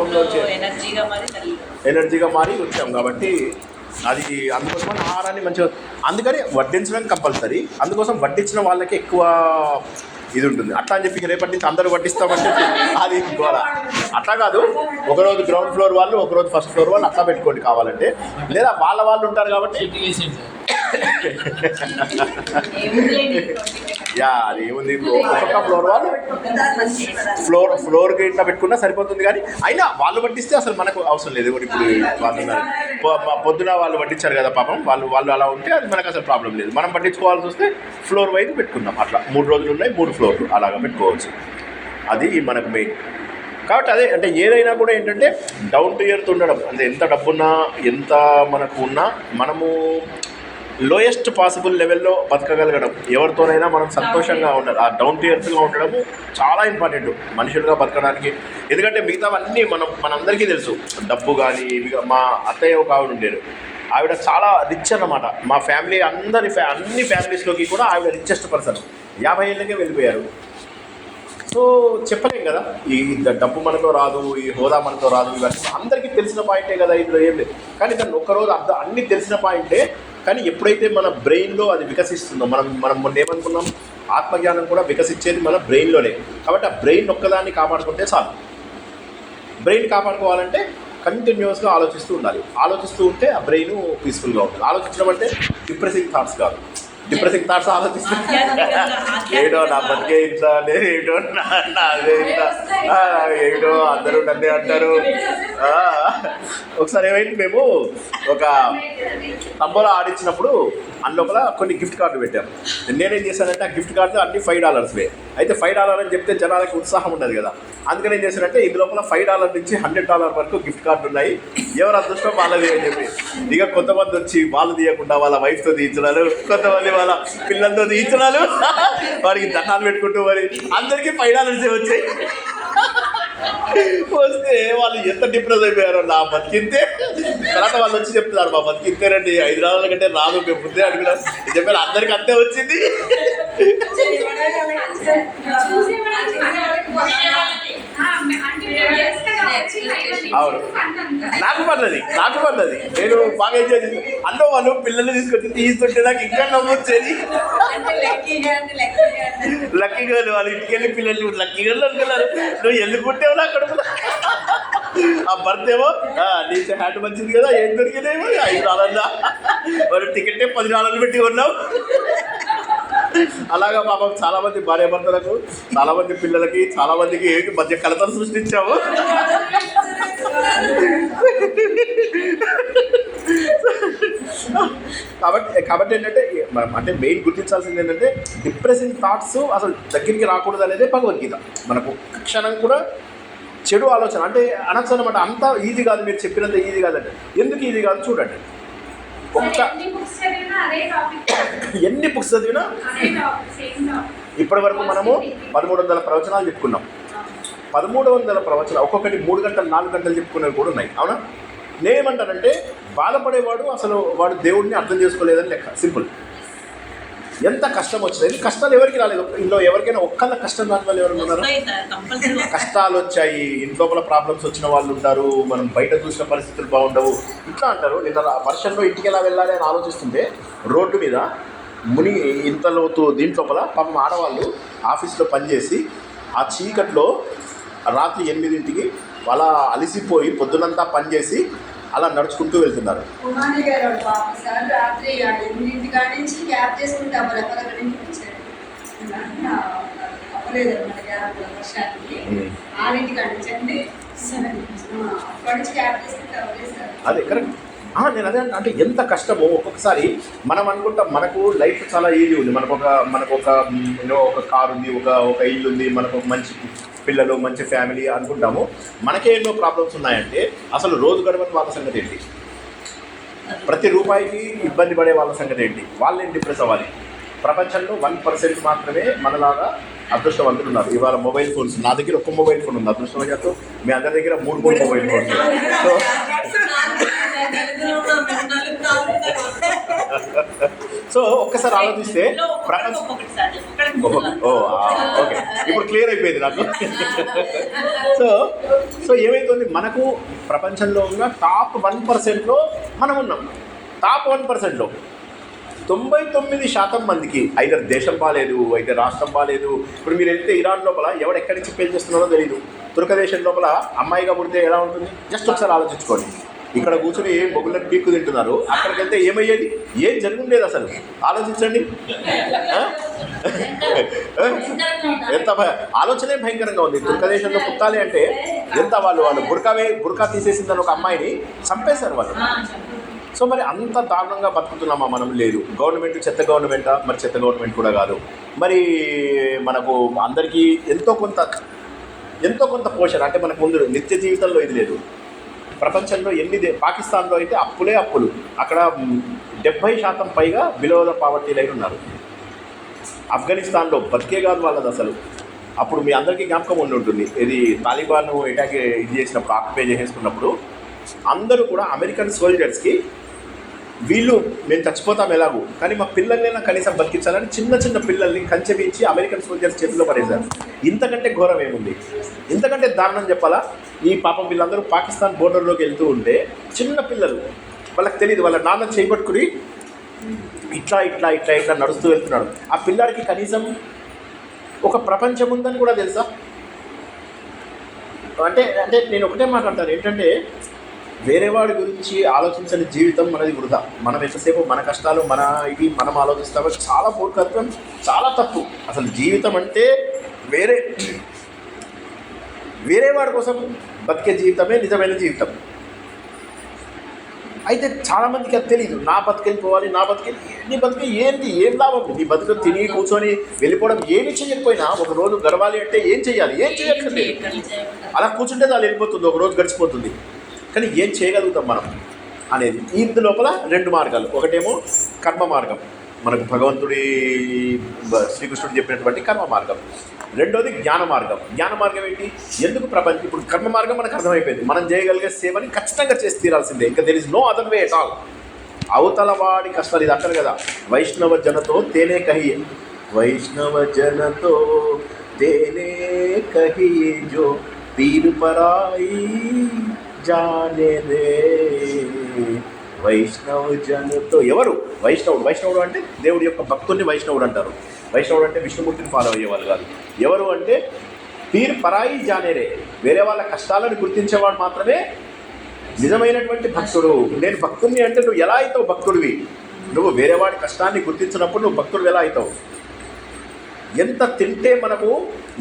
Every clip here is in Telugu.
పాపంలో ఎనర్జీగా మారి వచ్చాం కాబట్టి అది అందుకోసం ఆహారాన్ని మంచిగా అందుకని వడ్డించడం కంపల్సరీ. అందుకోసం వడ్డించిన వాళ్ళకి ఎక్కువ ఇది ఉంటుంది. అట్లా అని చెప్పి రేపటి నుంచి అందరూ వడ్డిస్తామంటే అది గోల. అట్లా కాదు, ఒకరోజు గ్రౌండ్ ఫ్లోర్ వాళ్ళు, ఒకరోజు ఫస్ట్ ఫ్లోర్ వాళ్ళు అట్లా పెట్టుకోండి కావాలంటే. లేదా వాళ్ళు ఉంటారు కాబట్టి యా అది ఏముంది, ఒక్కొక్క ఫ్లోర్ వాళ్ళు ఫ్లోర్కి ఇట్లా పెట్టుకున్నా సరిపోతుంది. కానీ అయినా వాళ్ళు వడ్డిస్తే అసలు మనకు అవసరం లేదు. ఇప్పుడు వాళ్ళు పొద్దున వాళ్ళు వడ్డించారు కదా పాపం, వాళ్ళు అలా ఉంటే అది మనకు అసలు ప్రాబ్లం లేదు. మనం వడ్డించుకోవాల్సి వస్తే ఫ్లోర్ వైజ్ పెట్టుకుందాం. అట్లా 3 రోజులు ఉన్నాయి, 3 ఫ్లోర్లు అలాగా పెట్టుకోవచ్చు. అది మనకు మెయిన్. కాబట్టి అదే అంటే ఏదైనా కూడా ఏంటంటే డౌన్ టు ఎర్త్ ఉండడం. అంటే ఎంత డబ్బున్నా ఎంత మనకు ఉన్నా మనము లోయెస్ట్ పాసిబుల్ లెవెల్లో బతకగలగడం, ఎవరితోనైనా మనం సంతోషంగా ఉండడం, ఆ డౌన్ టు ఎర్త్గా ఉండడము చాలా ఇంపార్టెంట్ మనుషులుగా బతకడానికి. ఎందుకంటే మిగతావన్నీ మనందరికీ తెలుసు. డబ్బు కానీ మా అత్తయ్య ఒక ఆవిడ ఉండేది, ఆవిడ చాలా రిచ్ అన్నమాట. మా ఫ్యామిలీ అన్ని ఫ్యామిలీస్లోకి కూడా ఆవిడ రిచెస్ట్ పర్సన్. 50 ఏళ్ళకే వెళ్ళిపోయారు. సో చెప్పలేం కదా, ఈ డబ్బు మనతో రాదు, ఈ హోదా మనతో రాదు, ఇవన్నీ అందరికీ తెలిసిన పాయింటే కదా, ఇందులో ఏం లేదు. కానీ దాన్ని ఒక్కరోజు అన్నీ తెలిసిన పాయింటే. కానీ ఎప్పుడైతే మన బ్రెయిన్లో అది వికసిస్తుందో, మనం మొన్న ఏమనుకున్నాం, ఆత్మజ్ఞానం కూడా వికసించేది మన బ్రెయిన్లోనే. కాబట్టి ఆ బ్రెయిన్ ఒక్కదాన్ని కాపాడుకుంటే చాలు. బ్రెయిన్ కాపాడుకోవాలంటే కంటిన్యూస్గా ఆలోచిస్తూ ఉండాలి. ఆలోచిస్తూ ఉంటే ఆ బ్రెయిన్ పీస్ఫుల్గా ఉంటుంది. ఆలోచించడం అంటే డిప్రెసింగ్ థాట్స్ కాదు. డిప్రెసింగ్ థాట్స్ ఆలోచిస్తే ఏడో నా బతికే ఇంట్లో లేదు, ఏడో నాదే ఇంట్లో, ఏడో అందరూ నన్నే అంటారు. ఒకసారి ఏమైంది, మేము ఒక తంబోలా ఆడించినప్పుడు అందులోపల కొన్ని గిఫ్ట్ కార్డు పెట్టాము. నేనేం చేశానంటే ఆ గిఫ్ట్ కార్డు అన్ని $5 అయితే $5 అని చెప్తే జనాలకి ఉత్సాహం ఉండదు కదా. అందుకని ఏం చేశానంటే ఇందులోపల $5 నుంచి $100 వరకు గిఫ్ట్ కార్డు ఉన్నాయి, ఎవరు అదృష్టం వాళ్ళది అని చెప్పి. ఇక కొంతమంది వచ్చి వాళ్ళు తీయకుండా వాళ్ళ వైఫ్తో తీయించడాలు, కొంతమంది వాళ్ళ పిల్లలతో తీయించడాలు, వాడికి దండాలు పెట్టుకుంటూ మరి అందరికీ $5 వచ్చాయి. వస్తే వాళ్ళు ఎంత డిప్రెస్ అయిపోయారో, నా బతికింతే. తర్వాత వాళ్ళు వచ్చి చెప్తున్నారు, మా బతికింతేనండి, $5 కంటే రాదు, మేము ముందే అడుగున్నాం చెప్పారు, అందరికి అంతే వచ్చింది. అవును, నాకు పడ్డది. నేను బాగా ఎంజాయ్ చేసి అందులో వాళ్ళు పిల్లల్ని తీసుకొచ్చి తీస్తుంటే నాకు ఇంకా నమ్మొచ్చేది. లక్కీ గర్ల్, వాళ్ళు ఇంటికి వెళ్ళి పిల్లలు లక్కీ గర్ల్ అనుకున్నారు. నువ్వు ఎందుకు పుట్టావు నా కడుపు. ఆ బర్త్ ఏమో నీకు హ్యాట్ మంచిది కదా, ఏం దొరికిందేమో $5 మరి టికెట్టే $10 పెట్టి కొన్నావు. అలాగా పాపం చాలామంది భార్యాభర్తలకు, చాలామంది పిల్లలకి, చాలామందికి మధ్య కలతలు సృష్టించాము. కాబట్టి ఏంటంటే అంటే మెయిన్ గుర్తించాల్సింది ఏంటంటే డిప్రెసింగ్ థాట్స్ అసలు దగ్గరికి రాకూడదు అనేది భగవద్గీత. మనకు క్షణం కూడా చెడు ఆలోచన అంటే అనొచ్చు అనమాట. అంత ఈజీ కాదు, మీరు చెప్పినంత ఈజీ కాదండి. ఎందుకు ఈజీ కాదు చూడండి. ఎన్ని బుక్స్ చదివినా ఇప్పటి వరకు మనము 1300 ప్రవచనాలు చెప్పుకున్నాం. 1300 ప్రవచనాలు ఒక్కొక్కటి 3 గంటలు 4 గంటలు చెప్పుకునేవి కూడా ఉన్నాయి. అవునా? నేనేమంటానంటే బాధపడేవాడు అసలు వాడు దేవుడిని అర్థం చేసుకోలేదని లెక్క. సింపుల్. ఎంత కష్టం వచ్చింది, కష్టాలు ఎవరికి రాలేదు. ఇంట్లో ఎవరికైనా ఒక్కళ్ళ కష్టం రాని వాళ్ళు ఎవరు ఉన్నారు? కష్టాలు వచ్చాయి, ఇంట్లో ప్రాబ్లమ్స్ వచ్చిన వాళ్ళు ఉంటారు, మనం బయట చూసిన పరిస్థితులు బాగుండవు, ఇట్లా అంటారు. నిన్న వర్షంలో ఇంటికి ఎలా వెళ్ళాలి అని ఆలోచిస్తుంటే రోడ్డు మీద ఇంతలోతు దీంట్లోపల పాపం ఆడవాళ్ళు ఆఫీస్లో పనిచేసి ఆ చీకట్లో రాత్రి 8ంటికి అలా అలసిపోయి పొద్దునంతా పనిచేసి అలా నడుచుకుంటూ వెళ్తున్నారు. అదే కరెక్ట్. నేను అదే అంటే ఎంత కష్టమో ఒక్కొక్కసారి మనం అనుకుంటాం మనకు లైఫ్ చాలా ఈజీ ఉంది, మనకు ఒక కారు ఉంది, ఒక ఇల్లు ఉంది, మనకు మంచి పిల్లలు, మంచి ఫ్యామిలీ అనుకుంటాము. మనకే ఎన్నో ప్రాబ్లమ్స్ ఉన్నాయంటే అసలు రోజు గడవని వాళ్ళ సంగతి ఏంటి? ప్రతి రూపాయికి ఇబ్బంది పడే వాళ్ళ సంగతి ఏంటి? వాళ్ళేం డిప్రెస్ అవ్వాలి? ప్రపంచంలో 1% మాత్రమే మనలాగా అదృష్టవంతులు ఉన్నారు. ఇవాళ మొబైల్ ఫోన్స్, నా దగ్గర ఒక మొబైల్ ఫోన్ ఉంది అదృష్టవశాత్తు, మీ అందరి దగ్గర 3 మొబైల్ ఫోన్స్. సో సో ఒక్కసారి ఆలోచిస్తే ఓకే, ఇప్పుడు క్లియర్ అయిపోయింది నాకు. సో సో ఏమైతుంది, మనకు ప్రపంచంలో ఉన్న టాప్ 1%లో మనం ఉన్నాం. టాప్ 1%లో 99% మందికి అయితే దేశం బాగాలేదు, అయితే రాష్ట్రం బాగాలేదు. ఇప్పుడు మీరు వెళ్తే ఇరాన్ లోపల ఎవడు ఎక్కడి నుంచి పెళ్లి చేస్తున్నారో తెలియదు. తుర్కదేశం లోపల అమ్మాయిగా పుడితే ఎలా ఉంటుంది జస్ట్ ఒకసారి ఆలోచించుకోండి. ఇక్కడ కూర్చొని బొగ్గులను పీక్కు తింటున్నారు, అక్కడికి వెళ్తే ఏమయ్యేది, ఏం జరుగుండేది అసలు ఆలోచించండి. ఎంత ఆలోచనే భయంకరంగా ఉంది. తుర్కదేశంలో పుట్టాలి అంటే ఎంత వాళ్ళు బుర్కా తీసేసిందని ఒక అమ్మాయిని చంపేశారు వాళ్ళు. సో మరి అంత దారుణంగా బతుకుతున్నామా మనం? లేదు. గవర్నమెంట్ చెత్త గవర్నమెంటా? మరి చెత్త గవర్నమెంట్ కూడా కాదు. మరి మనకు అందరికీ ఎంతో కొంత పోషణ అంటే మనకు ముందు నిత్య జీవితంలో ఇది లేదు. ప్రపంచంలో పాకిస్తాన్లో అయితే అప్పులే అప్పులు. అక్కడ 70% పైగా బిలో ద పావర్టీ లైన్ ఉన్నారు. ఆఫ్ఘనిస్తాన్లో బతికే కాదు వాళ్ళది అసలు. అప్పుడు మీ అందరికీ జ్ఞాపకం ఉండి ఉంటుంది, ఇది తాలిబాన్ అటాక్ ఇది చేసినప్పుడు, ఆక్యుపై చేసుకున్నప్పుడు అందరూ కూడా అమెరికన్ సోల్జర్స్కి వీళ్ళు మేము చచ్చిపోతాం ఎలాగూ, కానీ మా పిల్లల్ని కనీసం బతికించాలని చిన్న పిల్లల్ని కంచెపించి అమెరికన్ సోల్జర్స్ చేతిలో పడేశారు. ఇంతకంటే ఘోరం ఏముంది? ఇంతకంటే దారుణం చెప్పాలా? ఈ పాపం వీళ్ళందరూ పాకిస్తాన్ బోర్డర్లోకి వెళ్తూ ఉంటే చిన్న పిల్లలు, వాళ్ళకి తెలియదు, వాళ్ళ నాన్న చేయబట్టుకుని ఇట్లా నడుస్తూ వెళ్తున్నాడు. ఆ పిల్లాడికి కనీసం ఒక ప్రపంచం ఉందని కూడా తెలుసా? అంటే నేను ఒకటే మాట్లాడతాను ఏంటంటే, వేరే వాడి గురించి ఆలోచించని జీవితం మనది వృధా. మనం ఎంతసేపు మన కష్టాలు మనం ఆలోచిస్తామో చాలా మూర్ఖత్వం, చాలా తప్పు. అసలు జీవితం అంటే వేరే వాడి కోసం బతికే జీవితమే నిజమైన జీవితం. అయితే చాలామందికి అది తెలియదు. నా బతికెళ్ళిపోవాలి, నీ బతికి ఏంటి, ఏం లాభం? నీ బతుకు తిని కూర్చొని వెళ్ళిపోవడం, ఏమి చేయకపోయినా ఒక రోజు గడవాలి అంటే ఏం చేయాలి? ఏం చేయక్కర్లేదు, అలా కూర్చుంటే దాన్ని వెళ్ళిపోతుంది, ఒక రోజు గడిచిపోతుంది. కానీ ఏం చేయగలుగుతాం మనం అనేది ఇందు లోపల 2 మార్గాలు. ఒకటేమో కర్మ మార్గం, మనకు భగవంతుడి శ్రీకృష్ణుడు చెప్పినటువంటి కర్మ మార్గం. రెండోది జ్ఞాన మార్గం. జ్ఞాన మార్గం ఏంటి? ఎందుకు ప్రపంచం ఇప్పుడు కర్మ మార్గం మనకు అర్థమైపోయింది. మనం చేయగలిగే సేవని ఖచ్చితంగా చేసి తీరాల్సిందే, ఇంకా there is no other way at all. అవతల వాడి కష్టాలు, ఇది అంటారు కదా, వైష్ణవ జనతో తేనే కహియే, వైష్ణవ జనతో తేనే కహియే జో పీరు పరాయి జానే రే వైష్ణవ జనతో. ఎవరు వైష్ణవుడు అంటే దేవుడి యొక్క భక్తుల్ని వైష్ణవుడు అంటారు. వైష్ణవుడు అంటే విష్ణుమూర్తిని ఫాలో అయ్యేవాళ్ళు కాదు. ఎవరు అంటే పీర్ పరాయి జానేరే, వేరే వాళ్ళ కష్టాలను గుర్తించేవాడు మాత్రమే నిజమైనటువంటి భక్తుడు. నేను భక్తుడిని అంటే నువ్వు ఎలా అవుతావు భక్తుడివి? నువ్వు వేరే వాడి కష్టాన్ని గుర్తించినప్పుడు నువ్వు భక్తుడు ఎలా అవుతావు? ఎంత తింటే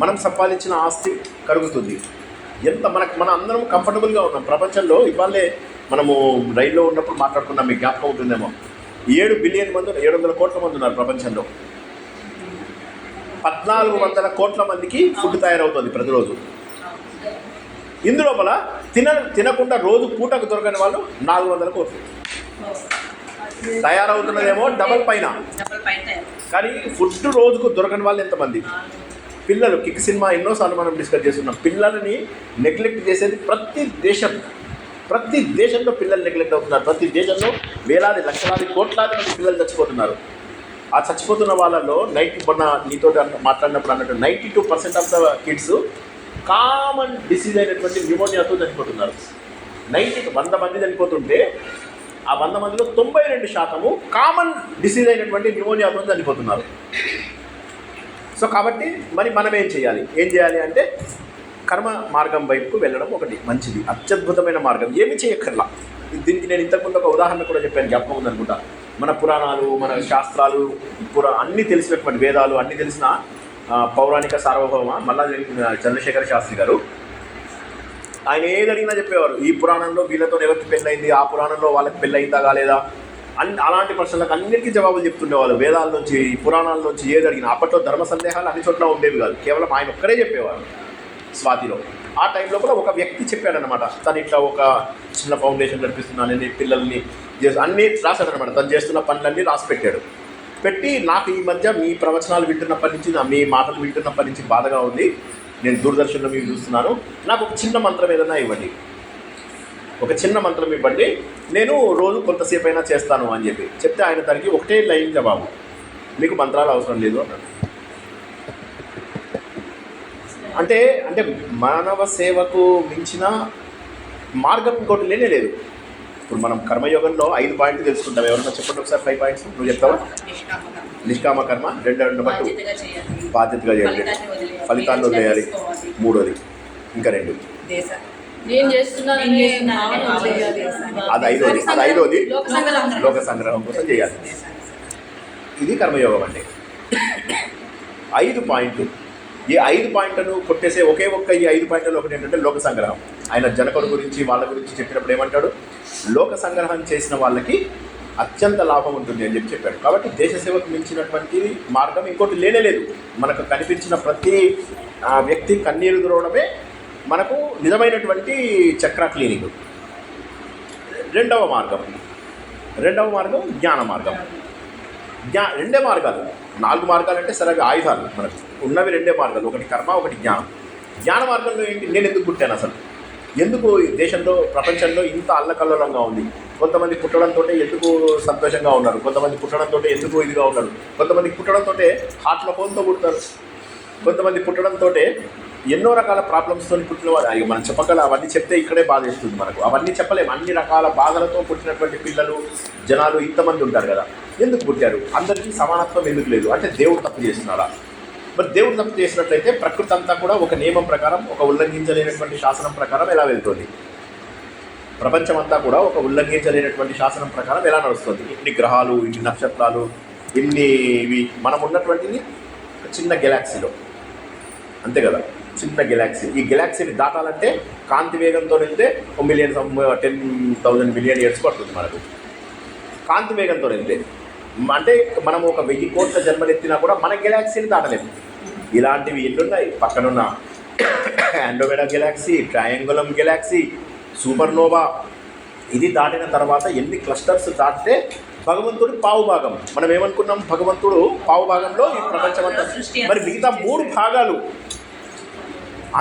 మనం సంపాదించిన ఆస్తి కరుగుతుంది, ఎంత మన అందరం కంఫర్టబుల్గా ఉన్నాం ప్రపంచంలో. ఇవాళే మనము రైల్లో ఉన్నప్పుడు మాట్లాడుకున్నాం, మీకు జ్ఞాపకం ఉంటుందేమో. 7 బిలియన్ మంది 700 కోట్ల మంది ఉన్నారు ప్రపంచంలో. 1400 కోట్ల మందికి ఫుడ్ తయారవుతుంది ప్రతిరోజు. ఇందులోపల తినకుండా రోజు పూటకు దొరకని వాళ్ళు 400 కోట్లు. తయారవుతున్నదేమో డబల్ పైన, కానీ ఫుడ్ రోజుకు దొరకని వాళ్ళు ఎంతమంది? పిల్లలు కిక్ సినిమా ఎన్నోసార్లు మనం డిస్కస్ చేస్తున్నాం. పిల్లలని నెగ్లెక్ట్ చేసేది ప్రతి దేశంలో పిల్లలు నెగ్లెక్ట్ అవుతున్నారు. ప్రతి దేశంలో వేలాది లక్షలాది కోట్లాది మంది పిల్లలు చచ్చిపోతున్నారు. ఆ చచ్చిపోతున్న వాళ్ళలో నీతో మాట్లాడినప్పుడు అన్నట్టు 92% of the kids common disease అయినటువంటి న్యూమోనియాతో చనిపోతున్నారు. 100 మంది చనిపోతుంటే ఆ 100 మందిలో 92% కామన్ డిసీజ్ అయినటువంటి న్యూమోనియాతో చనిపోతున్నారు. సో కాబట్టి మరి మనం ఏం చేయాలి అంటే కర్మ మార్గం వైపుకు వెళ్ళడం ఒకటి మంచిది, అత్యద్భుతమైన మార్గం. ఏమి చేయక్కర్లా. దీనికి నేను ఇంతకుముందు ఒక ఉదాహరణ కూడా చెప్పాను, జ్ఞాపకం ఉందనుకుంటా. మన పురాణాలు, మన శాస్త్రాలు, అన్నీ తెలిసినటువంటి వేదాలు అన్నీ తెలిసిన పౌరాణిక సార్వభౌమ మల్లా చంద్రశేఖర శాస్త్రి గారు, ఆయన ఏదడిగినా చెప్పేవారు. ఈ పురాణంలో వీళ్ళతో ఎవరికి పెళ్ళయింది, ఆ పురాణంలో వాళ్ళకి పెళ్ళయిందా కాలేదా, అలాంటి ప్రశ్నలకు అన్నిటికీ జవాబులు చెప్తుండేవాళ్ళు. వేదాల నుంచి, పురాణాల నుంచి ఏది అడిగినా. అప్పట్లో ధర్మ సందేహాలు అన్ని చోట్ల ఉండేవి కాదు, కేవలం ఆయన ఒక్కరే చెప్పేవారు స్వాతిలో. ఆ టైంలో కూడా ఒక వ్యక్తి చెప్పాడనమాట, తను ఇట్లా ఒక చిన్న ఫౌండేషన్ నడిపిస్తున్నానని, పిల్లల్ని అన్నీ రాశాడనమాట. తను చేస్తున్న పనులన్నీ రాసి పెట్టి నాకు ఈ మధ్య మీ ప్రవచనాలు వింటున్నప్పటి నుంచి, మీ మాటలు వింటున్నప్పటి నుంచి బాధగా ఉంది, నేను దూరదర్శన్లో మీరు చూస్తున్నాను, నాకు ఒక చిన్న మంత్రం ఏదైనా ఇవ్వండి. ఒక చిన్న మంత్రం ఇవ్వండి, నేను రోజు కొంతసేపు అయినా చేస్తాను అని చెప్పి చెప్తే ఆయన దానికి ఒకటే లైన్ జవాబు, మీకు మంత్రాలు అవసరం లేదు అన్నాడు. అంటే అంటే మానవ సేవకు మించిన మార్గం ఇంకోటి లేనే లేదు. ఇప్పుడు మనం కర్మయోగంలో 5 పాయింట్లు తెలుసుకుంటాం. ఎవరన్నా చెప్పండి ఒకసారి 5 పాయింట్స్. నువ్వు చెప్తావా? నిష్కామ కర్మ, 2 బాధ్యతగా చేయాలి, ఫలితాన్ని వదిలేయాలి, 3 ఇంకా 2 అది 5ది లోక సంగ్రహం కోసం చేయాలి. ఇది కర్మయోగం అంటే 5 పాయింట్లు. ఈ 5 పాయింట్లను కొట్టేసే ఒకే ఒక్క ఈ 5 పాయింట్లలో ఒకటి ఏంటంటే లోక సంగ్రహం. ఆయన జనకుడు గురించి వాళ్ళ గురించి చెప్పినప్పుడు ఏమంటాడు? లోక సంగ్రహం చేసిన వాళ్ళకి అత్యంత లాభం ఉంటుంది అని చెప్పాడు. కాబట్టి దేశ సేవకు మించినటువంటి మార్గం ఇంకోటి లేనేలేదు. మనకు కనిపించిన ప్రతి వ్యక్తి కన్నీరు దురవడమే మనకు నిజమైనటువంటి చక్ర క్లీనింగ్. రెండవ మార్గం జ్ఞాన మార్గం. 2 మార్గాలు. 4 మార్గాలు అంటే సరే ఆయుధాలు, మనకు ఉన్నవి 2 మార్గాలు, ఒకటి కర్మ, ఒకటి జ్ఞానం. జ్ఞాన మార్గంలో ఏంటి? నేను ఎందుకు పుట్టాను అసలు? ఎందుకు దేశంలో ప్రపంచంలో ఇంత అల్లకల్లోలంగా ఉంది? కొంతమంది పుట్టడంతో ఎందుకు సంతోషంగా ఉన్నారు, కొంతమంది పుట్టడంతో ఎందుకు ఇదిగా ఉన్నారు, కొంతమంది పుట్టడంతో హార్ట్లో హోల్తో పుడతారు, కొంతమంది పుట్టడంతో ఎన్నో రకాల ప్రాబ్లమ్స్తో పుట్టిన వారు. మనం చెప్పగల అవన్నీ చెప్తే ఇక్కడే బాధ వేస్తుంది మనకు. అవన్నీ చెప్పలేము. అన్ని రకాల బాధలతో పుట్టినటువంటి పిల్లలు జనాలు ఇంతమంది ఉంటారు కదా. ఎందుకు పుట్టారు? అందరికీ సమానత్వం ఎందుకు లేదు? అంటే దేవుడు తప్పు చేస్తున్నాడా? మరి దేవుడు తప్పు చేసినట్లయితే ప్రకృతి అంతా కూడా ఒక నియమం ప్రకారం, ఒక ఉల్లంఘించలేనటువంటి శాసనం ప్రకారం ఎలా వెళ్తుంది? ప్రపంచం అంతా కూడా ఒక ఉల్లంఘించలేనటువంటి శాసనం ప్రకారం ఎలా నడుస్తుంది? ఇన్ని గ్రహాలు, ఇన్ని నక్షత్రాలు, ఇన్ని ఇవి మనం ఉన్నటువంటిది చిన్న గెలాక్సీలో, అంతే కదా, చిన్న గెలాక్సీ. ఈ గెలాక్సీని దాటాలంటే కాంతి వేగంతో వెళ్తే 10,000 మిలియన్ ఇయర్స్ పడుతుంది మనకు. కాంతి వేగంతో వెళ్తే అంటే మనం ఒక 1000 కోట్ల జన్మలెత్తినా కూడా మన గెలాక్సీని దాటలేము. ఇలాంటివి ఎన్నున్నాయి. పక్కనున్న ఆండ్రోమెడా గెలాక్సీ, ట్రయాంగులం గెలాక్సీ, సూపర్నోవా. ఇది దాటిన తర్వాత ఎన్ని క్లస్టర్స్ దాటితే భగవంతుడు పావు భాగం. మనం ఏమనుకున్నాం? భగవంతుడు పావు భాగంలో ఈ ప్రపంచమంతా, మరి మిగతా 3 భాగాలు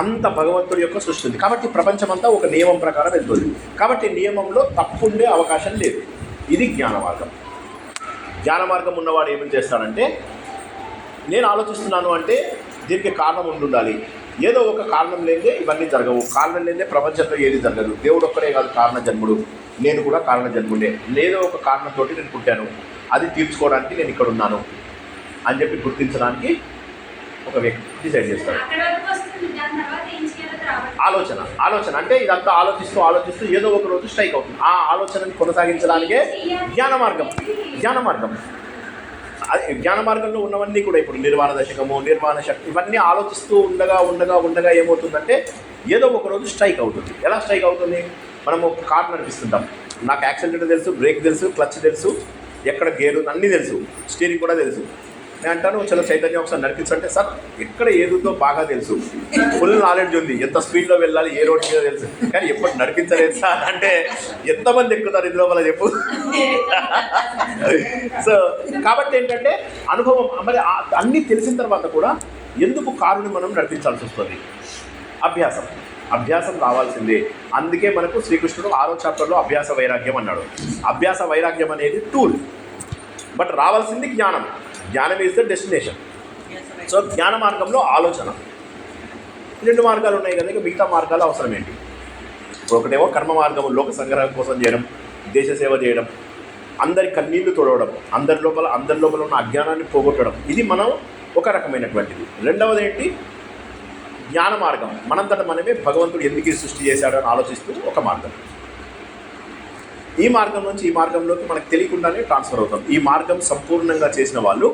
అంత భగవంతుడి యొక్క సృష్టి ఉంది. కాబట్టి ప్రపంచమంతా ఒక నియమం ప్రకారం వెళ్తుంది. కాబట్టి నియమంలో తప్పు ఉండే అవకాశం లేదు. ఇది జ్ఞాన మార్గం. జ్ఞాన మార్గం ఉన్నవాడు ఏమని చేస్తాడంటే, నేను ఆలోచిస్తున్నాను అంటే దీనికి కారణం ఉండాలి. ఏదో ఒక కారణం లేదే ఇవన్నీ జరగవు. కారణం లేదే ప్రపంచంలో ఏది జరగదు. దేవుడు ఒక్కడే కాదు కారణ జన్ముడు, నేను కూడా కారణ జన్ముడే. లేదో ఒక కారణంతో నేను పుట్టాను, అది తీర్చుకోవడానికి నేను ఇక్కడ ఉన్నాను అని చెప్పి గుర్తించడానికి ఒక వ్యక్తి డిసైడ్ చేస్తాడు. ఆలోచన అంటే ఇదంతా ఆలోచిస్తూ ఏదో ఒక రోజు స్ట్రైక్ అవుతుంది. ఆ ఆలోచనని కొనసాగించడానికే జ్ఞాన మార్గం. అది జ్ఞాన మార్గంలో ఉన్నవన్నీ కూడా ఇప్పుడు నిర్వాణ దశకము, నిర్వాణ శక్తి, ఇవన్నీ ఆలోచిస్తూ ఉండగా ఏమవుతుందంటే ఏదో ఒక రోజు స్ట్రైక్ అవుతుంది. ఎలా స్ట్రైక్ అవుతుంది? మనము కార్ నడిపిస్తుంటాం. నాకు యాక్సిడెంట్ తెలుసు, బ్రేక్ తెలుసు, క్లచ్ తెలుసు, ఎక్కడ గేరు అన్నీ తెలుసు, స్టీరింగ్ కూడా తెలుసు. నేను అంటాను, చలో చైతన్యం ఒకసారి నడిపించంటే, సార్ ఎక్కడ ఏదుందో బాగా తెలుసు, ఫుల్ నాలెడ్జ్ ఉంది, ఎంత స్పీడ్లో వెళ్ళాలి, ఏ రోడ్ మీద తెలుసు, కానీ ఎప్పుడు నడిపించలేదు సార్ అంటే ఎంతమంది ఎక్కుతారు ఇందులో వల్ల చెప్పు. సో కాబట్టి ఏంటంటే అనుభవం. మరి అన్నీ తెలిసిన తర్వాత కూడా ఎందుకు కారుని మనం నడిపించాల్సి వస్తుంది? అభ్యాసం రావాల్సిందే. అందుకే మనకు శ్రీకృష్ణుడు 6వ చాప్టర్లో అభ్యాస వైరాగ్యం అన్నాడు. అభ్యాస వైరాగ్యం అనేది టూల్, బట్ రావాల్సింది జ్ఞానం. జ్ఞానం ఈజ్ ద డెస్టినేషన్. సో జ్ఞాన మార్గంలో ఆలోచన. 2 మార్గాలు ఉన్నాయి కదా, ఇక మిగతా మార్గాలు అవసరం ఏంటి? ఒకటేమో కర్మ మార్గం, లోక సంగ్రహం కోసం చేయడం, దేశ సేవ చేయడం, అందరి కన్నీళ్లు తోడవడం, అందరి లోపల ఉన్న అజ్ఞానాన్ని పోగొట్టడం. ఇది మనం ఒక రకమైనటువంటిది. రెండవది ఏంటి? జ్ఞాన మార్గం. మనంతట మనమే భగవంతుడు ఎందుకు ఈ సృష్టి చేశాడు అని ఆలోచిస్తూ ఒక మార్గం. ఈ మార్గం నుంచి ఈ మార్గంలోకి మనకు తెలియకుండానే ట్రాన్స్ఫర్ అవుతాం. ఈ మార్గం సంపూర్ణంగా చేసిన వాళ్ళు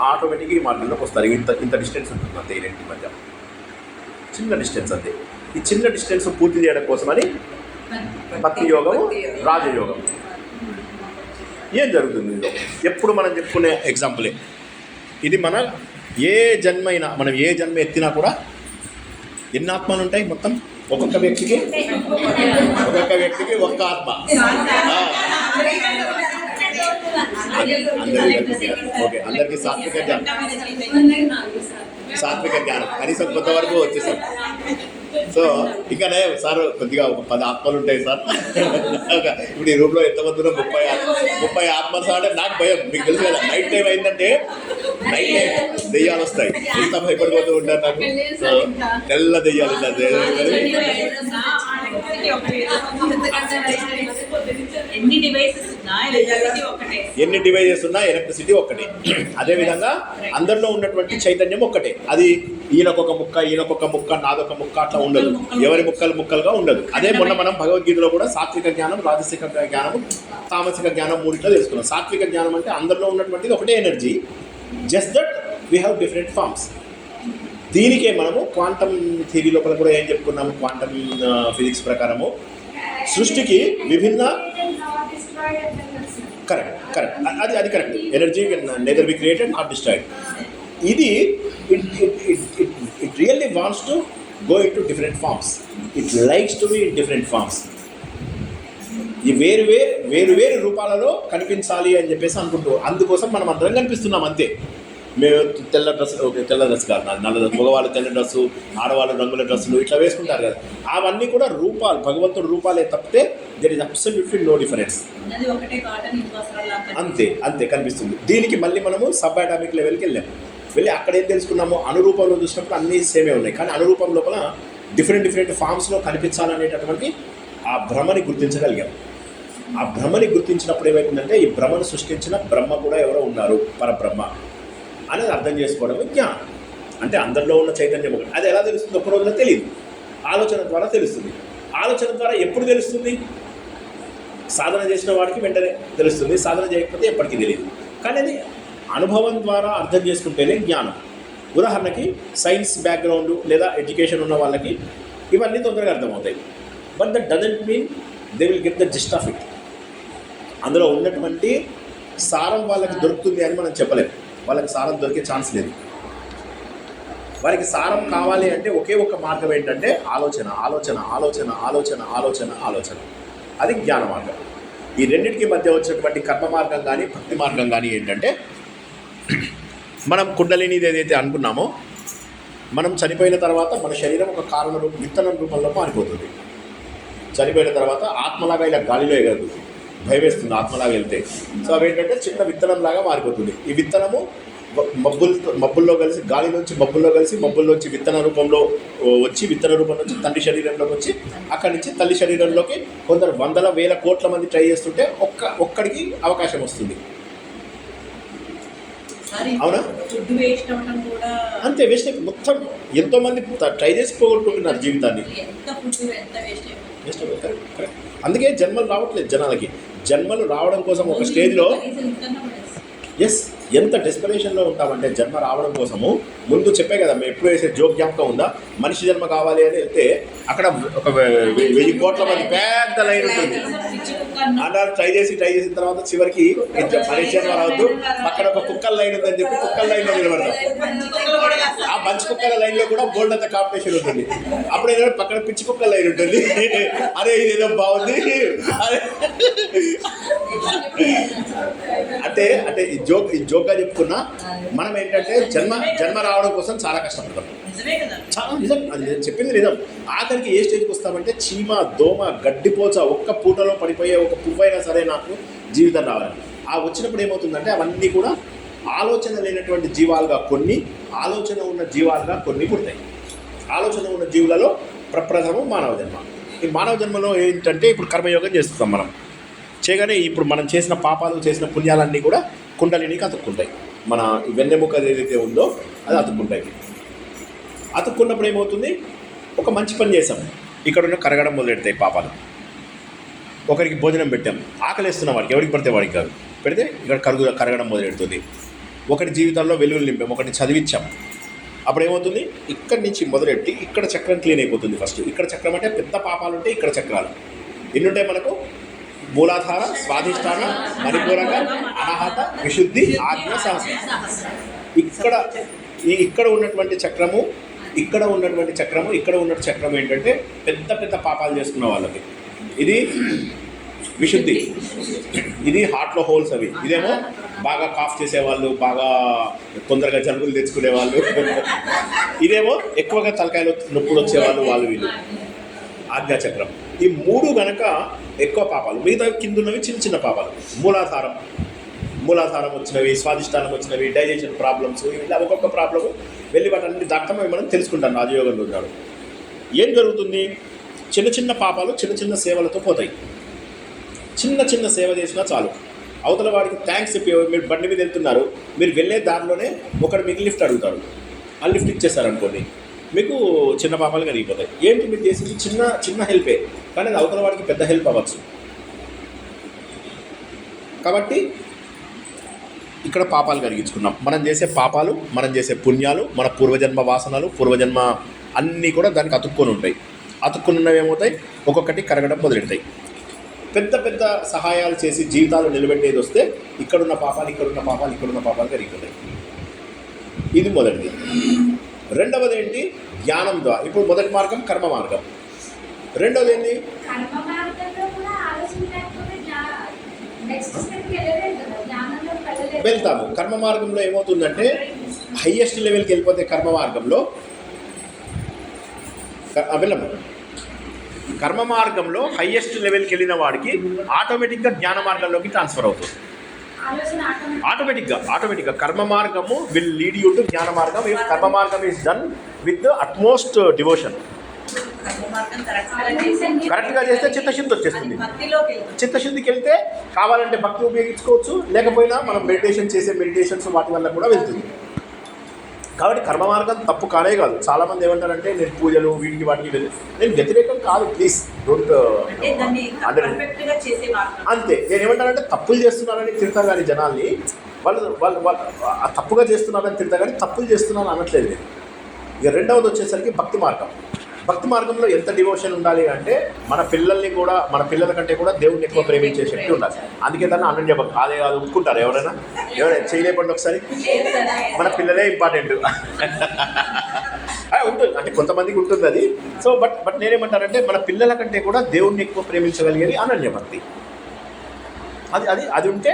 ఆటోమేటిక్గా ఈ మార్గంలోకి వస్తారు. ఇంత డిస్టెన్స్ ఉంటుంది అంతే, ఈ రెండింటి మధ్య చిన్న డిస్టెన్స్ అంతే. ఈ చిన్న డిస్టెన్స్ పూర్తి చేయడం కోసమని భక్తి యోగం, రాజయోగం. ఏం జరుగుతుంది? ఎప్పుడు మనం చెప్పుకునే ఎగ్జాంపులే ఇది. మన ఏ జన్మ ఎత్తినా కూడా ఎన్ని ఆత్మలు ఉంటాయి మొత్తం? ఒక్కొక్క వ్యక్తికి ఒక్క ఆత్మ. ఓకే, అందరికీ సాత్విక జ్ఞానం కనీసం కొంతవరకు వచ్చేసాం. సో ఇంకానే సార్ కొద్దిగా ఒక 10 ఆత్మలు ఉంటాయి సార్. ఇప్పుడు ఈ రూమ్లో ఎంతమంది ఉన్నా 30 ఆత్మలు సార్ అంటే నాకు భయం. మీకు తెలుసు కదా, నైట్ టైం అయిందంటే నైట్ టైం దెయ్యాలు వస్తాయి. ఎంత భయపడిపోతూ ఉంటారు నాకు. సో తెల్ల దెయ్యాలు ఉంటాయి. ఎన్ని డివైజెస్ ఉన్నా ఎలక్ట్రిసిటీ ఒక్కటే. అదేవిధంగా అందరిలో ఉన్నటువంటి చైతన్యం ఒక్కటే. అది ఈయనకొక ముక్క నాదొక ముక్క అట్లా ఉండదు. ఎవరి ముక్కలుగా ఉండదు. అదే మొన్న మనం భగవద్గీతలో కూడా సాత్విక జ్ఞానం, రాజసిక జ్ఞానం, తామసిక జ్ఞానం మూడిట్లో తెలుసుకున్నాం. సాత్విక జ్ఞానం అంటే అందరిలో ఉన్నటువంటిది ఒకటే energy, just that we have different forms. దీనికే మనము క్వాంటమ్ థియరీ లోపల కూడా ఏం చెప్పుకున్నాము, క్వాంటమ్ ఫిజిక్స్ ప్రకారము సృష్టికి విభిన్న కరెక్ట్ అది correct. Energy neither be created not destroyed. ఇది it really wants to go in to different forms. It likes to be in different forms. ఈ వేరు రూపాలలో కనిపించాలి అని చెప్పేసి అనుకుంటూ, అందుకోసం మనం అందరం కనిపిస్తున్నాం అంతే. మేము తెల్ల డ్రెస్ కాదు, నల్ల డ్రెస్, మగవాళ్ళు తెల్ల డ్రెస్సు, ఆడవాళ్ళు రంగుల డ్రెస్సులు ఇట్లా వేసుకుంటారు కదా. అవన్నీ కూడా రూపాలు, భగవంతుడు రూపాలే తప్పితే there is absolutely no difference. అంతే కనిపిస్తుంది. దీనికి మళ్ళీ మనము సబ్ అటామిక్ లెవెల్కి వెళ్ళి అక్కడ ఏం తెలుసుకున్నాము, అనురూపంలో చూసినప్పుడు అన్నీ సేమే ఉన్నాయి. కానీ అనురూపం లోపల డిఫరెంట్ ఫామ్స్లో కనిపించాలనేటటువంటి ఆ భ్రమని గుర్తించగలిగాం. ఆ భ్రమని గుర్తించినప్పుడు ఏమైందంటే, ఈ భ్రమను సృష్టించిన బ్రహ్మ కూడా ఎవరో ఉన్నారు, పరబ్రహ్మ అనేది అర్థం చేసుకోవడం జ్ఞానం. అంటే అందరిలో ఉన్న చైతన్యం ఒకటి. అది ఎలా తెలుస్తుంది? ఒక్క రోజున తెలియదు, ఆలోచన ద్వారా తెలుస్తుంది. ఆలోచన ద్వారా ఎప్పుడు తెలుస్తుంది? సాధన చేసిన వాడికి వెంటనే తెలుస్తుంది, సాధన చేయకపోతే ఎప్పటికీ తెలియదు. కానీ అది అనుభవం ద్వారా అర్థం చేసుకుంటేనే జ్ఞానం. ఉదాహరణకి సైన్స్ బ్యాక్గ్రౌండ్ లేదా ఎడ్యుకేషన్ ఉన్న వాళ్ళకి ఇవన్నీ తొందరగా అర్థమవుతాయి. But that doesn't mean they will get the gist of it. అందులో ఉన్నటువంటి సారం వాళ్ళకి దొరుకుతుంది అని మనం చెప్పలేము. వాళ్ళకి సారం దొరికే ఛాన్స్ లేదు. వారికి సారం కావాలి అంటే ఒకే ఒక మార్గం ఏంటంటే ఆలోచన. అది జ్ఞాన మార్గం. ఈ రెండింటికి మధ్య వచ్చినటువంటి కర్మ మార్గం కానీ భక్తి మార్గం కానీ ఏంటంటే, మనం కుండలినిది ఏదైతే అనుకున్నామో, మనం చనిపోయిన తర్వాత మన శరీరం ఒక విత్తనం రూపంలో మారిపోతుంది. చనిపోయిన తర్వాత ఆత్మలాగా ఇలా గాలిలో ఎగరదు, భయం వేస్తుంది ఆత్మలాగా వెళ్తే. సో అవేంటంటే చిన్న విత్తనంలాగా మారిపోతుంది. ఈ విత్తనము మబ్బుల్లో కలిసి, గాలిలోంచి మబ్బుల్లో కలిసి, మబ్బుల్లోంచి విత్తన రూపంలో వచ్చి, విత్తన రూపం నుంచి తండ్రి శరీరంలోకి వచ్చి, అక్కడి నుంచి తల్లి శరీరంలోకి కొందరు 100,000 కోట్ల మంది ట్రై చేస్తుంటే ఒక్కడికి అవకాశం వస్తుంది. అవునా? అంతే వేస్ట్ అయిపోయి మొత్తం ఎంతోమంది ట్రై చేసి పోగొట్టుకుంటున్నారు జీవితాన్ని. అందుకే జన్మలు రావట్లేదు జనాలకి. జన్మలు రావడం కోసం ఒక స్టేజ్లో ఎంత డెస్పరేషన్లో ఉంటామంటే, జన్మ రావడం కోసము ముందు చెప్పే కదా, మేము ఎప్పుడు వేసే జోక్ జ్ఞాపకం ఉందా, మనిషి జన్మ కావాలి అని వెళ్తే అక్కడ ఒక 1000 కోట్ల మంది పెద్ద లైన్ ఉంటుంది. అలా ట్రై చేసిన తర్వాత చివరికి మనిషి జన్మ రావద్దు, పక్కన ఒక కుక్కల లైన్ ఉందని చెప్పి కుక్కల లైన్లో నిలబడతాం. ఆ మంచి కుక్కల లైన్లో కూడా బోల్డ్ అంత కాంపిటీషన్ ఉంటుంది. అప్పుడు ఏదైనా పక్కన పిచ్చి కుక్కల లైన్ ఉంటుంది. అరే ఇదేదో బాగుంది. అంటే ఈ జోక్గా చెప్పుకున్నా, మనం ఏంటంటే జన్మ రావడం కోసం చాలా కష్టపడతాం. చాలా నిజం, అది నేను చెప్పింది నిజం. ఆఖరికి ఏ స్టేజ్కి వస్తామంటే, చీమ, దోమ, గడ్డిపోచ ఒక్క పూటలో పడిపోయే ఒక పువ్వైనా సరే నాకు జీవితం రావాలి. ఆ వచ్చినప్పుడు ఏమవుతుందంటే, అవన్నీ కూడా ఆలోచన లేనటువంటి జీవాలుగా కొన్ని, ఆలోచన ఉన్న జీవాలుగా కొన్ని పుడతాయి. ఆలోచన ఉన్న జీవులలో ప్రప్రథమం మానవ జన్మ. ఈ మానవ జన్మలో ఏంటంటే, ఇప్పుడు కర్మయోగం చేస్తున్నాం మనం. చేయగానే ఇప్పుడు మనం చేసిన పాపాలు, చేసిన పుణ్యాలన్నీ కూడా కుండలినికి అతుక్కుంటాయి. మన వెన్నెముక ఏదైతే ఉందో అది అతుక్కుంటాయి. అతుక్కున్నప్పుడు ఏమవుతుంది, ఒక మంచి పని చేసాం, ఇక్కడ ఉన్న కరగడం మొదలెడతాయి పాపాలు. ఒకరికి భోజనం పెట్టాం, ఆకలిస్తున్న వాడికి, ఎవరికి పడితే వాడికి కాదు, పెడితే ఇక్కడ కరగడం మొదలెడుతుంది. ఒకటి జీవితాల్లో వెలుగులు నింపాం, ఒకటి చదివించాం, అప్పుడు ఏమవుతుంది, ఇక్కడి నుంచి మొదలెట్టి ఇక్కడ చక్రం క్లీన్ అయిపోతుంది. ఫస్ట్ ఇక్కడ చక్రం అంటే పెద్ద పాపాలు ఉంటే ఇక్కడ చక్రాలు ఎన్ని ఉంటాయి మనకు, మూలాధార, స్వాధిష్టాన, మణిపూరక, అనాహత, విశుద్ధి, ఆజ్ఞ, సహస్రం. ఇక్కడ ఉన్నటువంటి చక్రము, ఇక్కడ ఉన్నటువంటి చక్రము ఏంటంటే పెద్ద పాపాలు చేసుకున్న వాళ్ళకి. ఇది విశుద్ధి, ఇది హార్ట్లో హోల్స్ అవి. ఇదేమో బాగా కాఫ్ చేసేవాళ్ళు, బాగా తొందరగా జలుబులు తెచ్చుకునేవాళ్ళు, ఇదేమో ఎక్కువగా తలకాయలు నొప్పులు వచ్చేవాళ్ళు, వాళ్ళు వీళ్ళు. ఆజ్ఞాచక్రం. ఈ మూడు గనక ఎక్కువ పాపాలు, మిగతా కింద ఉన్నవి చిన్న చిన్న పాపాలు. మూలాధారం వచ్చినవి, స్వాదిష్టానం వచ్చినవి, డైజెషన్ ప్రాబ్లమ్స్, ఇలా ఒక్కొక్క ప్రాబ్లము వెళ్ళి వాటన్ని దాటం మనం తెలుసుకుంటాం. రాజయోగంలో ఉన్నాడు. ఏం జరుగుతుంది? చిన్న చిన్న పాపాలు చిన్న చిన్న సేవలతో పోతాయి. చిన్న చిన్న సేవ చేసినా చాలు. అవతల వాడికి థ్యాంక్స్ చెప్పి, మీరు బండి మీద వెళ్తున్నారు, మీరు వెళ్ళే దారిలోనే ఒకడు మీకు లిఫ్ట్ అడుగుతాడు, ఆ లిఫ్ట్ ఇచ్చేస్తారనుకోండి, మీకు చిన్న పాపాలు కరిగిపోతాయి. ఏంటి మీరు చేసింది? చిన్న చిన్న హెల్పే, కానీ అది అవతల వాడికి పెద్ద హెల్ప్ అవ్వచ్చు. కాబట్టి ఇక్కడ పాపాలు కలిగించుకున్నాం. మనం చేసే పాపాలు, మనం చేసే పుణ్యాలు, మన పూర్వజన్మ వాసనలు, పూర్వజన్మ అన్నీ కూడా దానికి అతుక్కొని ఉంటాయి. అతుక్కుని ఉన్నవి ఏమవుతాయి? ఒక్కొక్కటి కరగడం మొదలెడతాయి. పెద్ద పెద్ద సహాయాలు చేసి జీవితాలు నిలబెట్టేది వస్తే ఇక్కడున్న పాపాలు, ఇక్కడున్న పాపాలు, ఇక్కడున్న పాపాలు కరిగిపోతాయి. ఇది మొదటిది. రెండవది ఏంటి? జ్ఞానం ద్వారా. ఇప్పుడు మొదటి మార్గం కర్మ మార్గం. రెండవది ఏంటి? వెళ్తాము. కర్మ మార్గంలో ఏమవుతుందంటే హయ్యెస్ట్ లెవెల్కి వెళ్ళిపోతే కర్మ మార్గంలో వెళ్ళము. కర్మ మార్గంలో హయ్యెస్ట్ లెవెల్కి వెళ్ళిన వాడికి ఆటోమేటిక్గా జ్ఞాన మార్గంలోకి ట్రాన్స్ఫర్ అవుతుంది. ఆటోమేటిక్గా కర్మ మార్గము విల్ లీడ్ యూ టు జ్ఞాన మార్గం. ఇఫ్ కర్మ మార్గం is done with utmost devotion. కరెక్ట్గా చేస్తే చిత్తశుద్ధి వచ్చేస్తుంది. చిత్తశుద్ధికి వెళ్తే కావాలంటే భక్తి ఉపయోగించుకోవచ్చు, లేకపోయినా మనం మెడిటేషన్ చేసే మెడిటేషన్స్ వాటి వల్ల కూడా వెళ్తుంది. కాబట్టి కర్మ మార్గం తప్పు కానే కాదు. చాలామంది ఏమంటారంటే నేను పూజలు వీటికి వాటికి వెళ్ళి, నేను వ్యతిరేకం కాదు, ప్లీజ్ డోంట్ అంతే. నేను ఏమంటానంటే తప్పులు చేస్తున్నారని తిడతా కానీ జనాల్ని, వాళ్ళు తప్పుగా చేస్తున్నారని తిడతా కానీ తప్పులు చేస్తున్నారని అనట్లేదు నేను. ఇక రెండవది వచ్చేసరికి భక్తి మార్గం. భక్తి మార్గంలో ఎంత డివోషన్ ఉండాలి అంటే మన పిల్లల్ని కూడా, మన పిల్లల కంటే కూడా దేవుడిని ఎక్కువ ప్రేమించే శక్తి ఉండాలి. అందుకే దాన్ని అనన్య భక్తి. అదే కాదు ఒప్పుకుంటారు ఎవరైనా చేయలేపండి ఒకసారి. మన పిల్లలే ఇంపార్టెంట్ ఉంటుంది, అంటే కొంతమందికి ఉంటుంది అది. సో బట్ నేనేమంటానంటే మన పిల్లల కంటే కూడా దేవుడిని ఎక్కువ ప్రేమించగలిగేది అనన్య భక్తి. అది ఉంటే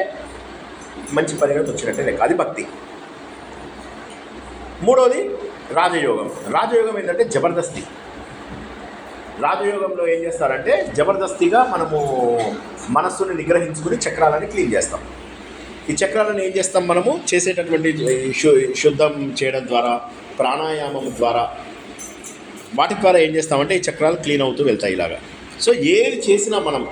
మంచి పరిణతి వచ్చినట్టే లెక్క. అది భక్తి. మూడోది రాజయోగం. రాజయోగం ఏంటంటే జబర్దస్తి. రాజయోగంలో ఏం చేస్తారంటే జబర్దస్తిగా మనము మనస్సుని నిగ్రహించుకుని చక్రాలని క్లీన్ చేస్తాం. ఈ చక్రాలను ఏం చేస్తాం? మనము చేసేటటువంటి శుద్ధం చేయడం ద్వారా, ప్రాణాయామం ద్వారా, వాటి ద్వారా ఏం చేస్తామంటే ఈ చక్రాలు క్లీన్ అవుతూ వెళ్తాయి ఇలాగా. సో ఏది చేసినా మనం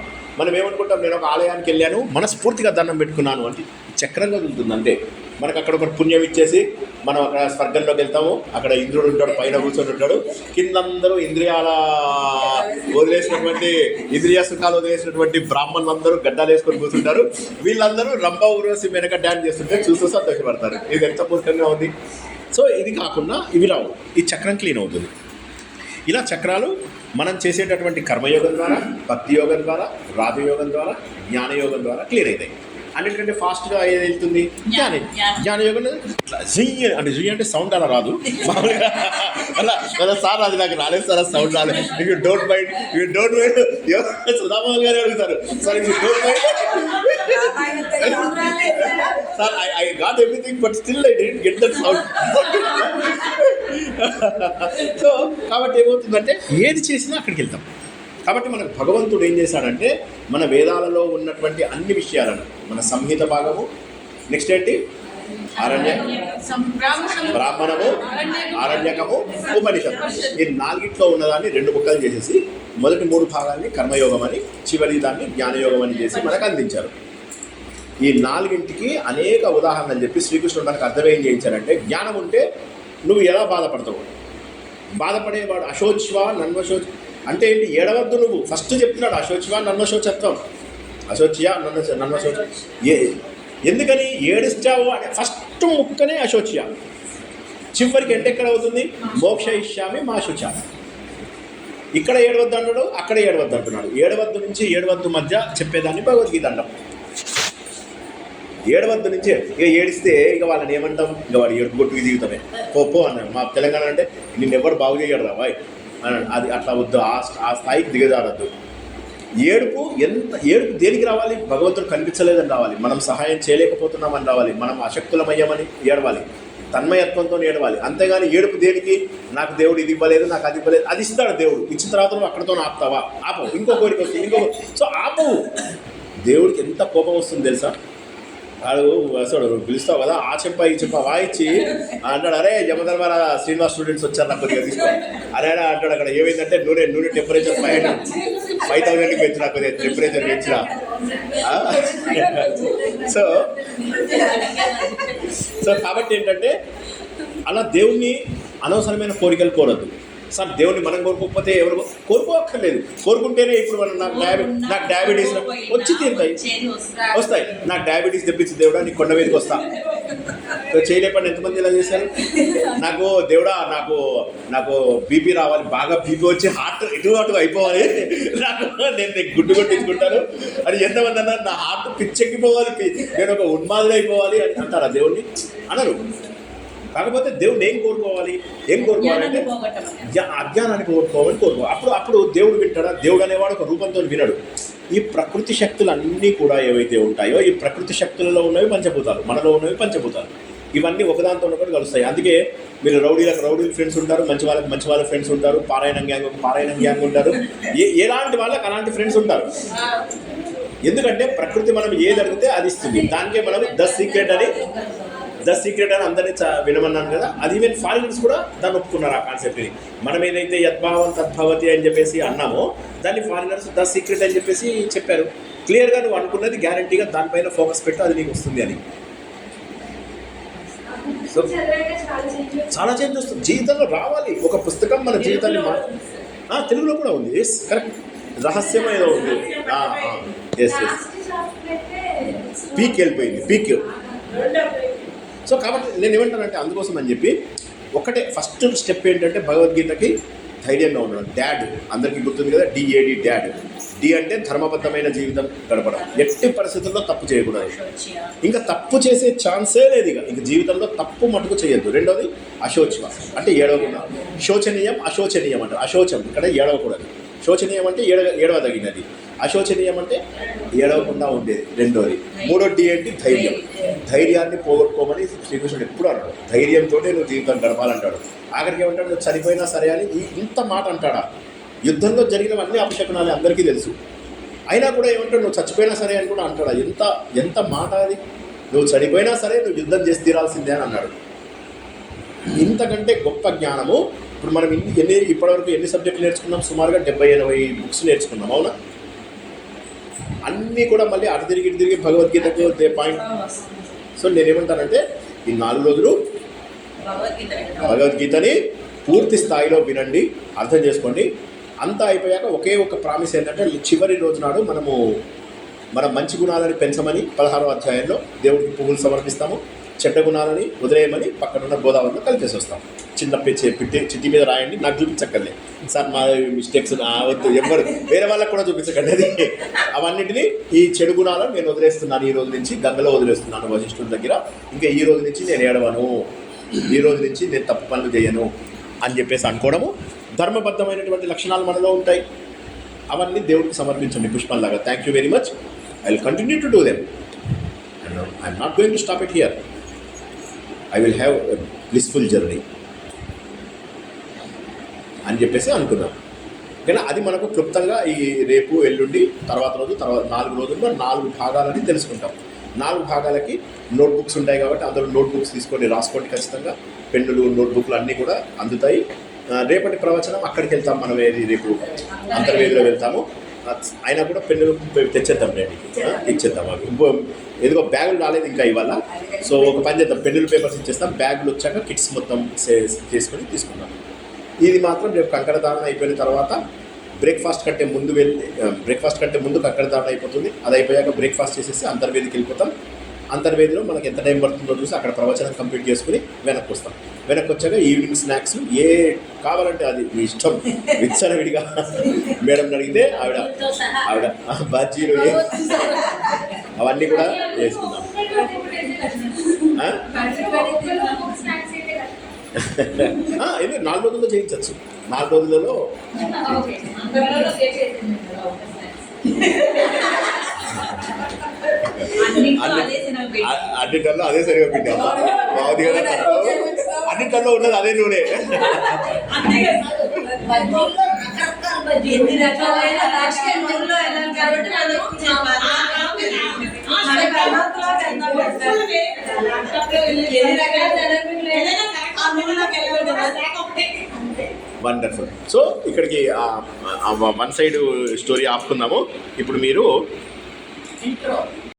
ఏమనుకుంటాం? నేను ఒక ఆలయానికి వెళ్ళాను, మనస్ఫూర్తిగా దండం పెట్టుకున్నాను అంటే చక్రంగా ఉంటుంది. అంటే మనకు అక్కడ ఒక పుణ్యం ఇచ్చేసి మనం అక్కడ స్వర్గంలోకి వెళ్తాము. అక్కడ ఇంద్రుడు ఉంటాడు, పైన కూర్చొని ఉంటాడు, కిందందరూ ఇంద్రియ సుఖాలు వదిలేసినటువంటి బ్రాహ్మణులందరూ గడ్డాలు వేసుకొని కూర్చుంటారు. వీళ్ళందరూ రంభ ఊర్వశి వెనక డ్యాన్స్ చేస్తుంటే చూస్తూ సంతోషపడతారు. ఇది ఎంత మూర్ఖంగా ఉంది. సో ఇది కాకుండా ఇవి రావు, ఈ చక్రం క్లీన్ అవుతుంది. ఇలా చక్రాలు మనం చేసేటటువంటి కర్మయోగం ద్వారా, భక్తి యోగం ద్వారా, రాజయోగం ద్వారా, జ్ఞానయోగం ద్వారా క్లియర్ అవుతాయి. అన్నిటికంటే ఫాస్ట్గా ఏది వెళ్తుంది? జ్ఞానయోగంలో జుయ్యి అంటే సౌండ్ అలా రాదు మామూలుగా. అలా సార్ అది నాకు రాలేదు సార్, సౌండ్ రాలేదు. యూ డోంట్ మైండ్ సుధామోహన్ గారు అడుగుతారు, sir you don't mind sir, I got everything but still I didn't get that sound. So కాబట్టి ఏమవుతుందంటే ఏది చేసినా అక్కడికి వెళ్తాం. కాబట్టి మనకు భగవంతుడు ఏం చేశాడంటే మన వేదాలలో ఉన్నటువంటి అన్ని విషయాలను, మన సంహిత భాగము, నెక్స్ట్ ఏంటి బ్రాహ్మణము, ఆరణ్యకము, ఉపనిషత్తు, ఈ నాలుగిట్లో ఉన్నదాన్ని 2 ముక్కలు చేసేసి మొదటి 3 భాగాల్ని కర్మయోగం అని, చివరి దాన్ని జ్ఞానయోగం అని చేసి మనకు అందించారు. ఈ 4ంటికి అనేక ఉదాహరణలు చెప్పి శ్రీకృష్ణుడు మనకు అర్థం ఏం చేయించారంటే, జ్ఞానం ఉంటే నువ్వు ఎలా బాధపడతావు? బాధపడేవాడు అశోచ్వ నన్వశోచ అంటే ఏంటి? ఏడవద్దు నువ్వు. ఫస్ట్ చెప్తున్నాడు అశోచ్వ నన్వశోచత్వం, అశోచ్య నన్వశోచ. ఎందుకని ఏడుస్తావు అంటే ఫస్ట్ ముక్కనే అశోచ్య, చివరికి ఎక్కడ అవుతుంది? మోక్ష ఇష్యామి మా శుచ. ఇక్కడ ఏడవద్దు అంటాడు, అక్కడ ఏడవద్దు అంటున్నాడు. 7 నుంచి 7 మధ్య చెప్పేదాన్ని భగవద్గీత అంటాం. 7 నుంచి ఇక ఏడిస్తే ఇక వాళ్ళని ఏమంటాం? ఇక వాడు ఏడుపుగొట్టుకు జీవితమే పో అన్నాడు. మా తెలంగాణ అంటే నిన్ను ఎవరు బాగు చేయడు రా బాయ్ అన్నాడు. అది అట్లా వద్దు, ఆ స్థాయికి దిగజారద్దు. ఏడుపు దేనికి రావాలి? భగవంతుడు కనిపించలేదని రావాలి, మనం సహాయం చేయలేకపోతున్నామని రావాలి, మనం అశక్తులమయ్యామని ఏడవాలి, తన్మయత్వంతో ఏడవాలి. అంతేగాని ఏడుపు దేనికి? నాకు దేవుడు ఇది ఇవ్వలేదు, నాకు అది ఇవ్వలేదు. అది ఇస్తాడు దేవుడు, ఇచ్చిన తర్వాత నువ్వు అక్కడతో ఆపుతావా? ఆపవు, ఇంకో కోరిక వస్తుంది, సో ఆపవు. దేవుడికి ఎంత కోపం వస్తుంది తెలుసా? వాడు అసలు పిలుస్తావు కదా, ఆ చెప్ప ఈ చెప్ప వాయించి అంటాడు, అరే జమధర్మారా శ్రీనివాస్ స్టూడెంట్స్ వచ్చారు నాకు కొద్దిగా తీసుకో అరే అంటాడు. అక్కడ ఏమైందంటే నూనె టెంపరేచర్ 5,000కి పెంచినా, కొద్దిగా టెంపరేచర్ పెంచినా. సో కాబట్టి ఏంటంటే అలా దేవుణ్ణి అనవసరమైన కోరికలు కోరద్దు. సార్ దేవుని మనం కోరుకోకపోతే ఎవరు కోరుకోక్కర్లేదు, కోరుకుంటేనే ఇప్పుడు మనం నాకు డయాబెటీస్ వచ్చి తీరుతాయి, వస్తాయి. నాకు డయాబెటీస్ తెప్పించి దేవుడా నీకు కొండ మీదకి వస్తా. చేయలేపండి ఎంతమంది ఇలా చేశారు? నాకు దేవుడా నాకు బీపీ రావాలి, బాగా బీపీ వచ్చి హార్ట్ ఇటు అయిపోవాలి, నేను గుడ్డు కొట్టించుకుంటాను అని ఎంతమంది అన్నారు. నా హార్ట్ పిచ్చెక్కిపోవాలి, నేను ఒక ఉన్మాదులు అయిపోవాలి అని అంటారా దేవుణ్ణి? అనరు. కాకపోతే దేవుడు ఏం కోరుకోవాలంటే అజ్ఞానాన్ని కోరుకోవాలి. అప్పుడు దేవుడు వింటాడా? దేవుడు అనేవాడు ఒక రూపంతో వినడు. ఈ ప్రకృతి శక్తులు అన్నీ కూడా ఏవైతే ఉంటాయో, ఈ ప్రకృతి శక్తులలో ఉన్నవి పంచభూతాలు, మనలో ఉన్నవి పంచభూతాలు. ఇవన్నీ ఒకదాంతో ఒకటి కలుస్తాయి. అందుకే మీరు రౌడీల ఫ్రెండ్స్ ఉంటారు, మంచి వాళ్ళ ఫ్రెండ్స్ ఉంటారు, పారాయణం గ్యాంగ్ ఉంటారు, ఎలాంటి వాళ్ళకి అలాంటి ఫ్రెండ్స్ ఉంటారు. ఎందుకంటే ప్రకృతి మనం ఏది అడిగితే అది ఇస్తుంది. దానికే మనం ద సీక్రెట్ అని అందరినీ వినమన్నాను కదా. అది ఈవెన్ ఫారినర్స్ కూడా దాన్ని ఒప్పుకున్నారు, ఆ కాన్సెప్ట్ని. మనం ఏదైతే యద్భావం తద్భవతి అని చెప్పేసి అన్నామో, దాన్ని ఫారినర్స్ ద సీక్రెట్ అని చెప్పేసి చెప్పారు. క్లియర్గా నువ్వు అనుకున్నది గ్యారంటీగా దానిపైన ఫోకస్ పెట్టు, అది నీకు వస్తుంది అని. సో చాలా చేంజ్ వస్తుంది జీవితంలో రావాలి. ఒక పుస్తకం మన జీవితాన్ని తెలుగులో కూడా ఉంది. ఎస్ కరెక్ట్, రహస్యమైన ఉంది. ఎస్ పీక్ వెళ్ళిపోయింది, పీక్. సో కాబట్టి నేను ఏమంటానంటే అందుకోసం అని చెప్పి ఒకటే ఫస్ట్ స్టెప్ ఏంటంటే భగవద్గీతకి ధైర్యంగా ఉండడం. డాడ్ అందరికీ గుర్తుంది కదా, DAD డాడ్. డి అంటే ధర్మబద్ధమైన జీవితం గడపడం, ఎట్టి పరిస్థితుల్లో తప్పు చేయకూడదు. ఇంకా తప్పు చేసే ఛాన్సే లేదు. ఇక జీవితంలో తప్పు మటుకు చేయొద్దు. రెండోది అశోచ అంటే ఏడవకుండా. శోచనీయం అశోచనీయం అంటే అశోచం ఇక్కడ ఏడవకూడదు. శోచనీయం అంటే ఏడవదగినది, అశోచనీయం అంటే ఏడవకుండా ఉండేది రెండోది. మూడోది ఏంటి? ధైర్యం. ధైర్యాన్ని పోగొట్టుకోమని శ్రీకృష్ణుడు ఎప్పుడు అంటాడు. ధైర్యంతో నువ్వు జీవితం గడపాలంటాడు. ఆఖరికి ఏమంటాడు? నువ్వు చనిపోయినా సరే అని ఇంత మాట అంటాడా? యుద్ధంలో జరిగినవన్నీ అపశకునాలు అందరికీ తెలుసు. అయినా కూడా ఏమంటాడు? నువ్వు చచ్చిపోయినా సరే అని కూడా అంటాడా? ఎంత మాట అది! నువ్వు చనిపోయినా సరే నువ్వు యుద్ధం చేసి తీరాల్సిందే అని అన్నాడు. ఇంతకంటే గొప్ప జ్ఞానము. ఇప్పుడు మనం ఇప్పటివరకు ఎన్ని సబ్జెక్టులు నేర్చుకున్నాం? సుమారుగా 70-80 బుక్స్ నేర్చుకున్నాం, అవునా? అన్నీ కూడా మళ్ళీ అటు తిరిగి భగవద్గీతకు పాయింట్. సో నేనేమంటానంటే ఈ 4 రోజులు భగవద్గీతని పూర్తి స్థాయిలో వినండి, అర్థం చేసుకోండి. అంతా అయిపోయాక ఒకే ఒక ప్రామిస్ ఏంటంటే చివరి రోజు నాడు మన మంచి గుణాలని పెంచమని 16వ అధ్యాయంలో దేవుడికి పువ్వులు సమర్పిస్తాము, చెడ్డ గుణాలని వదిలేయమని పక్కనున్న గోదావరిలో కలిపేసి వస్తాం. చిన్న చిట్టి మీద రాయండి, నాకు చూపించక్కర్లే సార్, మా మిస్టేక్స్ వద్దు, ఎవరు వేరే వాళ్ళకి కూడా చూపించకండి. అది అవన్నింటినీ ఈ చెడు గుణాలను నేను వదిలేస్తున్నాను, ఈ రోజు నుంచి గంగలో వదిలేస్తున్నాను వశిష్ఠుల దగ్గర. ఇంకా ఈ రోజు నుంచి నేను ఏడవను, ఈ రోజు నుంచి నేను తప్పు పనులు చేయను అని చెప్పేసి అనుకోవడము. ధర్మబద్ధమైనటువంటి లక్షణాలు మనలో ఉంటాయి, అవన్నీ దేవుడికి సమర్పించండి పుష్పంలాగా. Thank you very much. I will continue to do them and I'm not going to stop it here. I will have a blissful journey అని చెప్పేసి అనుకున్నాం. కానీ అది మనకు క్లుప్తంగా ఈ రేపు ఎల్లుండి తర్వాత 4 రోజుల్లో 4 భాగాలని తెలుసుకుంటాం. 4 భాగాలకి నోట్బుక్స్ ఉంటాయి కాబట్టి అందరూ నోట్బుక్స్ తీసుకొని రాసుకోండి ఖచ్చితంగా. పెన్నులు, నోట్బుక్లు అన్నీ కూడా అందుతాయి. రేపటి ప్రవచనం అక్కడికి వెళ్తాం మనం, రేపు అంతర్వేదిలో వెళ్తాము. అయినా కూడా పెన్నులు తెచ్చేద్దాం, రేపు ఇచ్చేద్దాం. అవి ఏదో బ్యాగులు రాలేదు ఇంకా ఇవాళ. సో ఒక పని చేద్దాం, పెన్నులు పేపర్స్ ఇచ్చేస్తాం, బ్యాగులు వచ్చాక కిట్స్ మొత్తం చేసుకొని తీసుకుందాం. ఇది మాత్రం రేపు కంకర దారణ అయిపోయిన తర్వాత బ్రేక్ఫాస్ట్ కంటే ముందు కంకర దారణ అయిపోతుంది. అది అయిపోయాక బ్రేక్ఫాస్ట్ చేసేసి అంతర్వేదికి వెళ్ళిపోతాం. అంతర్వేదిలో మనకి ఎంత టైం పడుతుందో చూసి అక్కడ ప్రవచనం కంప్లీట్ చేసుకుని వెనక్కి వస్తాం. వెనక్కి వచ్చాక ఈవినింగ్ స్నాక్స్ ఏ కావాలంటే అది మీ ఇష్టం, విచ్చలవిడిగా మేడం అడిగితే ఆవిడ బజ్జీలు అవన్నీ కూడా వేసుకుందాం. ఇది 4 రోజుల్లో చేయించవచ్చు. 4 రోజులలో అన్నింటిలో అదే సరిగా పిండి బాగుంది కదా అన్నింటిలో ఉన్నది అదే నూనె ఎన్ని రకాలైన రాజకీయంలో వెళ్ళాలి కాబట్టి వండర్ఫుల్. సో ఇక్కడికి వన్ సైడ్ స్టోరీ ఆపుకుందాము. ఇప్పుడు మీరు